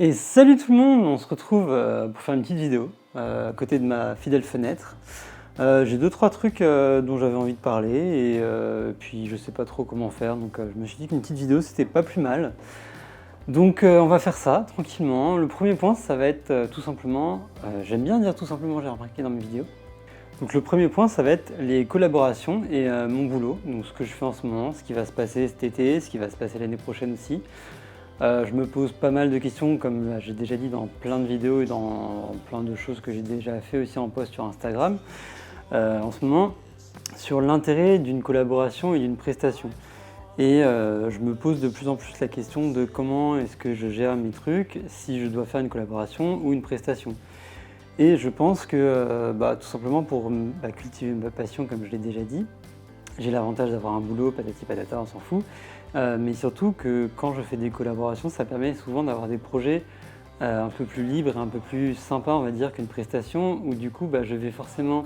Et salut tout le monde, on se retrouve pour faire une petite vidéo à côté de ma fidèle fenêtre. J'ai 2-3 trucs dont j'avais envie de parler et puis je sais pas trop comment faire, donc je me suis dit qu'une petite vidéo c'était pas plus mal. Donc on va faire ça tranquillement. Le premier point ça va être tout simplement, j'aime bien dire tout simplement, j'ai remarqué dans mes vidéos. Donc le premier point ça va être les collaborations et mon boulot, donc ce que je fais en ce moment, ce qui va se passer cet été, ce qui va se passer l'année prochaine aussi. Je me pose pas mal de questions, comme j'ai déjà dit dans plein de vidéos et dans plein de choses que j'ai déjà fait aussi en post sur Instagram, en ce moment, sur l'intérêt d'une collaboration et d'une prestation. Et je me pose de plus en plus la question de comment est-ce que je gère mes trucs, si je dois faire une collaboration ou une prestation. Et je pense que tout simplement pour cultiver ma passion, comme je l'ai déjà dit, j'ai l'avantage d'avoir un boulot, patati patata, on s'en fout. Mais surtout que quand je fais des collaborations, ça permet souvent d'avoir des projets un peu plus libres et un peu plus sympas, on va dire, qu'une prestation, où du coup je vais forcément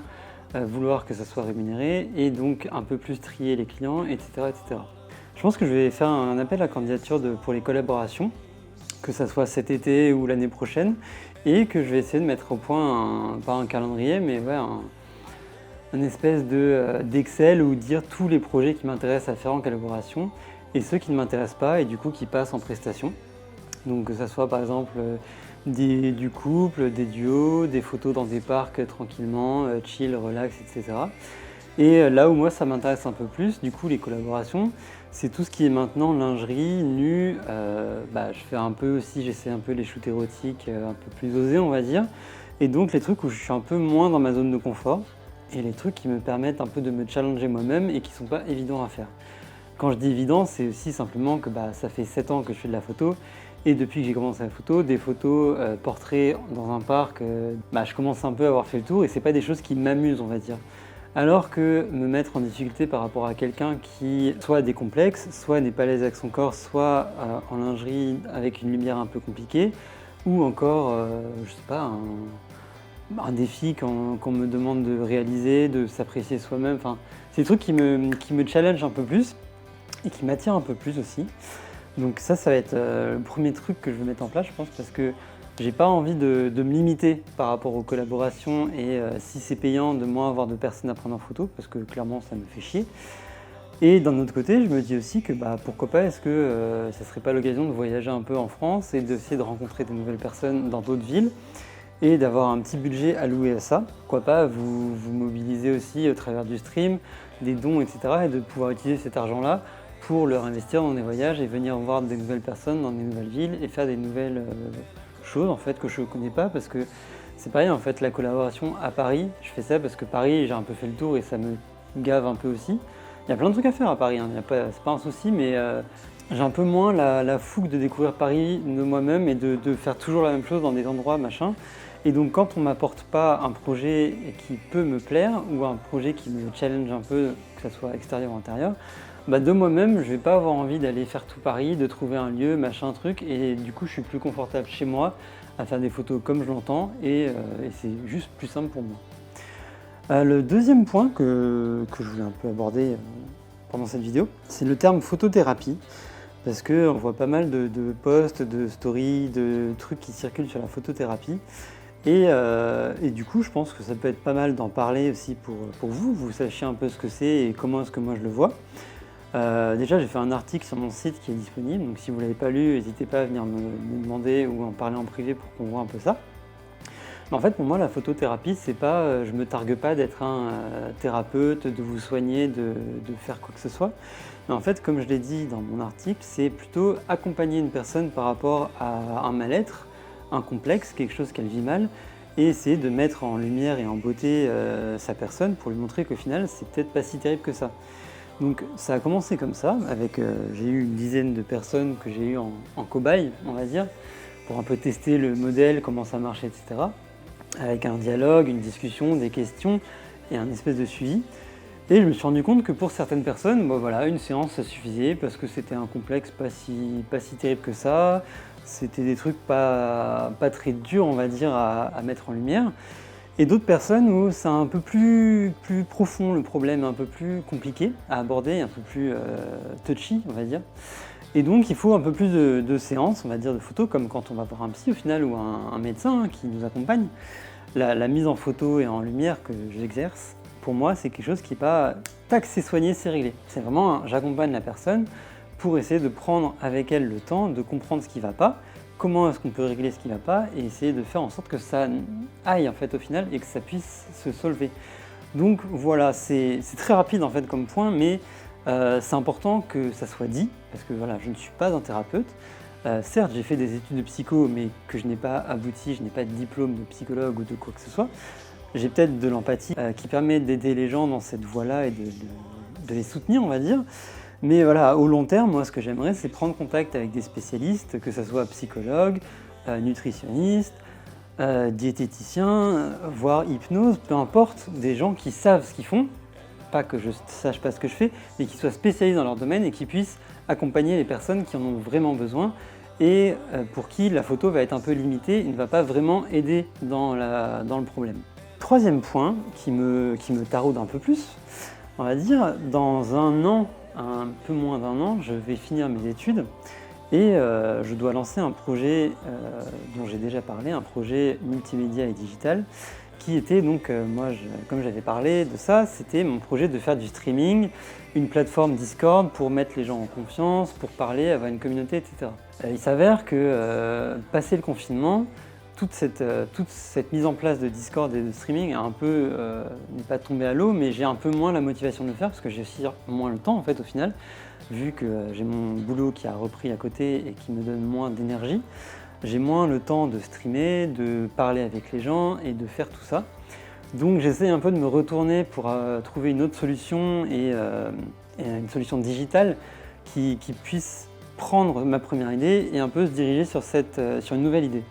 vouloir que ça soit rémunéré et donc un peu plus trier les clients, etc., etc. Je pense que je vais faire un appel à candidature pour les collaborations, que ça soit cet été ou l'année prochaine, et que je vais essayer de mettre au point, pas un calendrier, mais ouais, un espèce d'Excel où dire tous les projets qui m'intéressent à faire en collaboration et ceux qui ne m'intéressent pas et du coup qui passent en prestation. Donc que ça soit par exemple du couple, des duos, des photos dans des parcs tranquillement, chill, relax, etc. Et là où moi ça m'intéresse un peu plus, du coup les collaborations, c'est tout ce qui est maintenant lingerie, nu, je fais un peu aussi, j'essaie un peu les shoots érotiques un peu plus osés on va dire, et donc les trucs où je suis un peu moins dans ma zone de confort, et les trucs qui me permettent un peu de me challenger moi-même et qui sont pas évidents à faire. Quand je dis évident, c'est aussi simplement que ça fait 7 ans que je fais de la photo, et depuis que j'ai commencé la photo, des photos portraits dans un parc, je commence un peu à avoir fait le tour et c'est pas des choses qui m'amusent on va dire. Alors que me mettre en difficulté par rapport à quelqu'un qui soit a des complexes, soit n'est pas à l'aise avec son corps, soit en lingerie avec une lumière un peu compliquée, ou encore, je sais pas, un défi qu'on me demande de réaliser, de s'apprécier soi-même, enfin, c'est des trucs qui me challenge un peu plus et qui m'attirent un peu plus aussi. Donc ça va être le premier truc que je vais mettre en place, je pense, parce que j'ai pas envie de me limiter par rapport aux collaborations et si c'est payant, de moins avoir de personnes à prendre en photo, parce que clairement ça me fait chier. Et d'un autre côté, je me dis aussi que pourquoi pas, est-ce que ça serait pas l'occasion de voyager un peu en France et d'essayer de rencontrer de nouvelles personnes dans d'autres villes et d'avoir un petit budget alloué à ça. Pourquoi pas vous mobiliser aussi au travers du stream, des dons, etc. et de pouvoir utiliser cet argent-là pour leur investir dans des voyages et venir voir des nouvelles personnes dans des nouvelles villes et faire des nouvelles choses en fait que je ne connais pas, parce que c'est pareil en fait, la collaboration à Paris, je fais ça parce que Paris j'ai un peu fait le tour et ça me gave un peu aussi. Il y a plein de trucs à faire à Paris, hein. C'est pas un souci, mais j'ai un peu moins la fougue de découvrir Paris de moi-même et de faire toujours la même chose dans des endroits machin. Et donc quand on m'apporte pas un projet qui peut me plaire ou un projet qui me challenge un peu, que ce soit extérieur ou intérieur, de moi-même je vais pas avoir envie d'aller faire tout Paris, de trouver un lieu, machin, truc, et du coup je suis plus confortable chez moi à faire des photos comme je l'entends et c'est juste plus simple pour moi. Le deuxième point que je voulais un peu aborder pendant cette vidéo, c'est le terme photothérapie. Parce qu'on voit pas mal de posts, de stories, de trucs qui circulent sur la photothérapie. Et du coup, je pense que ça peut être pas mal d'en parler aussi pour vous sachiez un peu ce que c'est et comment est-ce que moi je le vois. Déjà, j'ai fait un article sur mon site qui est disponible, donc si vous ne l'avez pas lu, n'hésitez pas à venir me demander ou en parler en privé pour qu'on voit un peu ça. Mais en fait, pour moi, la photothérapie, c'est pas, je me targue pas d'être un thérapeute, de vous soigner, de faire quoi que ce soit. Mais en fait, comme je l'ai dit dans mon article, c'est plutôt accompagner une personne par rapport à un mal-être, un complexe, quelque chose qu'elle vit mal, et essayer de mettre en lumière et en beauté sa personne pour lui montrer qu'au final, c'est peut-être pas si terrible que ça. Donc ça a commencé comme ça, avec j'ai eu une dizaine de personnes que j'ai eu en cobaye, on va dire, pour un peu tester le modèle, comment ça marchait, etc. Avec un dialogue, une discussion, des questions et un espèce de suivi. Et je me suis rendu compte que pour certaines personnes, une séance ça suffisait parce que c'était un complexe pas si terrible que ça, c'était des trucs pas très durs on va dire à mettre en lumière. Et d'autres personnes où c'est un peu plus profond le problème, un peu plus compliqué à aborder, un peu plus touchy on va dire. Et donc il faut un peu plus de séances, on va dire, de photos, comme quand on va voir un psy au final ou un médecin qui nous accompagne. La mise en photo et en lumière que j'exerce, pour moi, c'est quelque chose qui n'est pas tac, c'est soigné, c'est réglé. C'est vraiment, j'accompagne la personne pour essayer de prendre avec elle le temps de comprendre ce qui ne va pas, comment est-ce qu'on peut régler ce qui ne va pas et essayer de faire en sorte que ça aille en fait au final et que ça puisse se solver. Donc voilà, c'est très rapide en fait comme point, mais c'est important que ça soit dit, parce que voilà, je ne suis pas un thérapeute. Certes, j'ai fait des études de psycho, mais que je n'ai pas abouti, je n'ai pas de diplôme de psychologue ou de quoi que ce soit. J'ai peut-être de l'empathie qui permet d'aider les gens dans cette voie-là et de les soutenir, on va dire. Mais voilà, au long terme, moi, ce que j'aimerais, c'est prendre contact avec des spécialistes, que ce soit psychologue, nutritionniste, diététicien, voire hypnose, peu importe, des gens qui savent ce qu'ils font, pas que je ne sache pas ce que je fais, mais qui soient spécialisés dans leur domaine et qui puissent accompagner les personnes qui en ont vraiment besoin et pour qui la photo va être un peu limitée et ne va pas vraiment aider dans le problème. Troisième point qui me taraude un peu plus, on va dire, dans un an, un peu moins d'un an, je vais finir mes études et je dois lancer un projet dont j'ai déjà parlé, un projet multimédia et digital qui était donc, comme j'avais parlé de ça, c'était mon projet de faire du streaming, une plateforme Discord pour mettre les gens en confiance, pour parler, avoir une communauté, etc. Il s'avère que, passé le confinement, toute cette mise en place de Discord et de streaming n'est pas tombée à l'eau, mais j'ai un peu moins la motivation de le faire parce que j'ai aussi moins le temps en fait au final, vu que j'ai mon boulot qui a repris à côté et qui me donne moins d'énergie. J'ai moins le temps de streamer, de parler avec les gens et de faire tout ça. Donc j'essaie un peu de me retourner pour trouver une autre solution et une solution digitale qui puisse prendre ma première idée et un peu se diriger sur une nouvelle idée.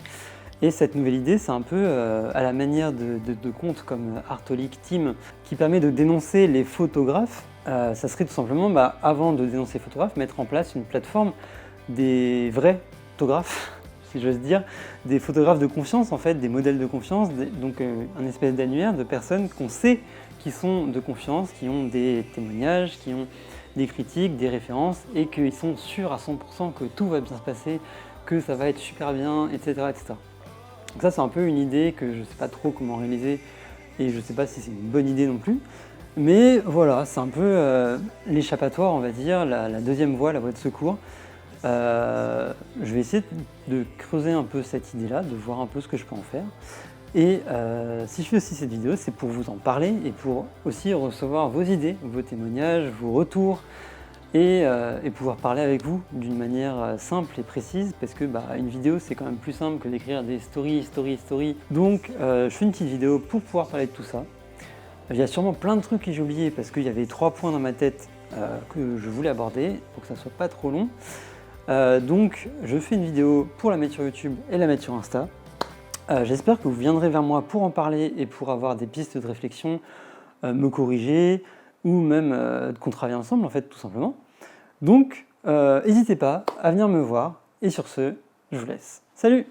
Et cette nouvelle idée, c'est un peu à la manière de comptes comme Artolic Team qui permet de dénoncer les photographes. Ça serait tout simplement, avant de dénoncer les photographes, mettre en place une plateforme des vrais photographes, si j'ose dire, des photographes de confiance en fait, des modèles de confiance, donc un espèce d'annuaire de personnes qu'on sait qui sont de confiance, qui ont des témoignages, qui ont des critiques, des références et qu'ils sont sûrs à 100% que tout va bien se passer, que ça va être super bien, etc. etc. Donc ça c'est un peu une idée que je ne sais pas trop comment réaliser et je ne sais pas si c'est une bonne idée non plus. Mais voilà, c'est un peu l'échappatoire, on va dire, la deuxième voie, la voie de secours. Je vais essayer de creuser un peu cette idée-là, de voir un peu ce que je peux en faire. Et si je fais aussi cette vidéo, c'est pour vous en parler et pour aussi recevoir vos idées, vos témoignages, vos retours et pouvoir parler avec vous d'une manière simple et précise parce que une vidéo c'est quand même plus simple que d'écrire des stories. Donc je fais une petite vidéo pour pouvoir parler de tout ça. Il y a sûrement plein de trucs que j'ai oubliés parce qu'il y avait 3 points dans ma tête que je voulais aborder pour que ça soit pas trop long. Donc je fais une vidéo pour la mettre sur YouTube et la mettre sur Insta. J'espère que vous viendrez vers moi pour en parler et pour avoir des pistes de réflexion, me corriger ou même qu'on travaille ensemble en fait tout simplement. Donc n'hésitez pas à venir me voir et sur ce, je vous laisse. Salut!